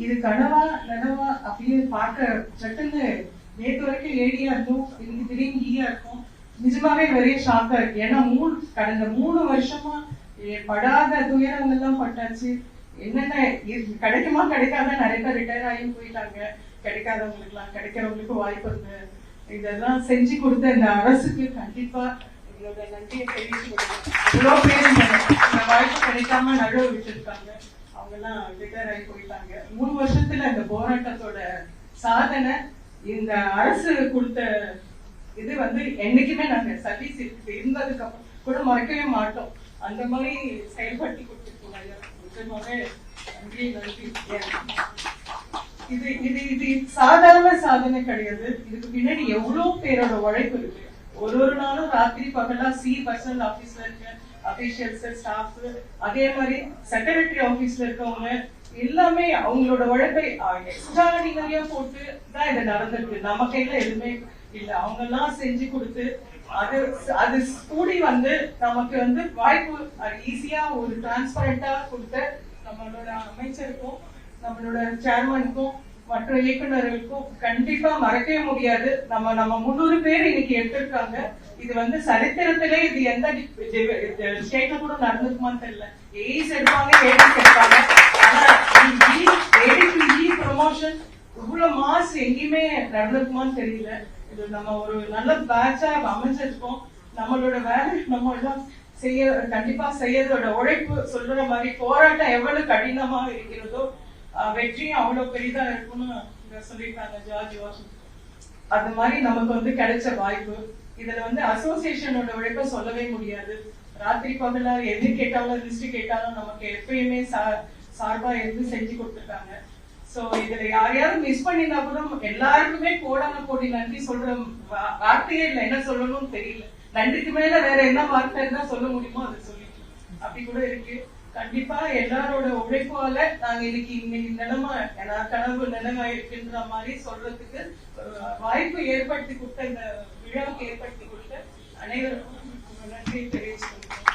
இது கனவா நனவா அப்படின்னு பார்க்க சட்டுன்னு நேற்று வரைக்கும் ஏடியா இருக்கும், இன்னைக்கு திடீர்னு ஈயா இருக்கும். நிஜமாவே பெரிய ஷாக்கா இருக்கு. ஏன்னா கடந்த 3 வருஷமா படாத துயரங்கள்லாம் பட்டாச்சு. என்னென்ன கிடைக்குமா கிடைக்காத, நிறைய பேர் ரிட்டையர் ஆகி போயிட்டாங்க. கிடைக்காதவங்களுக்கு எல்லாம் கிடைக்கிறவங்களுக்கு வாய்ப்பு இருக்கு. இதெல்லாம் செஞ்சு கொடுத்த இந்த அரசுக்கு கண்டிப்பா எங்களோட நன்றியை தெரிவிச்சு கொடுக்கணும். எவ்வளவு பேர் இந்த வாய்ப்பு கிடைக்காம நடுவ விட்டுருக்காங்க, அவங்க எல்லாம் ரிட்டையர் ஆகி போயிட்டாங்க. 3 வருஷத்துல இந்த போராட்டத்தோட சாதனை, இந்த அரசு கொடுத்த இது என்னைக்குமே நாங்க சர்வீஸ் இருந்ததுக்கு அப்புறம் கூட மறக்கவே மாட்டோம். அந்த மாதிரி செயல்படுத்தி கொடுத்துருக்கோம். நிஜமாவே நன்றி நன்றி. இது இது இது சாதாரண சாதனை கிடையாது. இதுக்கு பின்னாடி எவ்வளவு பேரோட உழைப்பு இருக்கு. ஒரு நாளும் ராத்திரி பகலா பர்சனல் ஆபீஸ்ல இருக்க அபிஷியல்ஸ், ஸ்டாஃப், அதே மாதிரி செக்ரட்டரி ஆபீஸ்ல இருக்கவங்க எல்லாமே அவங்களோட உழைப்பை எக்ஸ்ட்ராடினரியா போட்டு தான் இது நடந்திருக்கு. நம்ம கையில எதுவுமே இல்ல. அவங்க எல்லாம் செஞ்சு கொடுத்து அது கூடி நமக்கு வாய்ப்பு ஈஸியா ஒரு டிரான்ஸ்பரண்டா கொடுத்த நம்மளோட அமைச்சருக்கும் நம்மளோட சேர்மனுக்கும் மற்ற இயக்குநர்களுக்கும் கண்டிப்பா மறக்கவே முடியாது. நம்ம 300 பேர் இன்னைக்கு எடுத்திருக்காங்க. இது சரித்திரத்திலே இது எந்த ஸ்டேட்ல கூட நடந்திருக்குமான்னு தெரியல. ஏஸ் எடுப்பாங்க, ஏடிஸ் எடுப்பாங்க. ஆனா ப்ரமோஷன் இவ்வளவு மாஸ் எங்கேயுமே நடந்திருக்குமான்னு தெரியல. இது நம்ம ஒரு நல்ல பேட்சா அமைஞ்சிருக்கோம். நம்மளோட வேலை நம்ம எல்லாம் கண்டிப்பா செய்யறதோட உழைப்பு சொல்ற மாதிரி போராட்டம் எவ்வளவு கடினமா இருக்கிறதோ வெற்றியும் அவ்வளவு பெரிதா இருக்கும்னு சொல்லியிருக்காங்க ஜார்ஜ் வாஷிங்டன். அது மாதிரி நமக்கு கிடைச்ச வாய்ப்பு. இதுல அசோசியேஷனோட உழைப்ப சொல்லவே முடியாது. ராத்திரி பகலா எது கேட்டாலும் லிஸ்ட் கேட்டாலும் நமக்கு எப்பயுமே சார்பா இருந்து செஞ்சு கொடுத்துருக்காங்க. சோ இதுல யாரையாவது மிஸ் பண்ணினா கூட எல்லாருக்குமே கோடி நன்றி சொல்ற வார்த்தையே இல்லை. என்ன சொல்லணும்னு தெரியல. நன்றிக்கு மேல வேற என்ன வார்த்தை தான் சொல்ல முடியுமோ அதை சொல்லிக்கலாம். அப்படி கூட இருக்கு. கண்டிப்பா எல்லாரோட உழைப்பால நாங்க இன்னைக்கு நிலைமை கனவு நிலைமைன்ற மாதிரி சொல்றதுக்கு வாய்ப்பு ஏற்படுத்தி கொடுத்த, இந்த விழாவுக்கு ஏற்படுத்தி கொடுத்த அனைவருக்கும் நன்றி தெரிவிச்சுக்கிறேன்.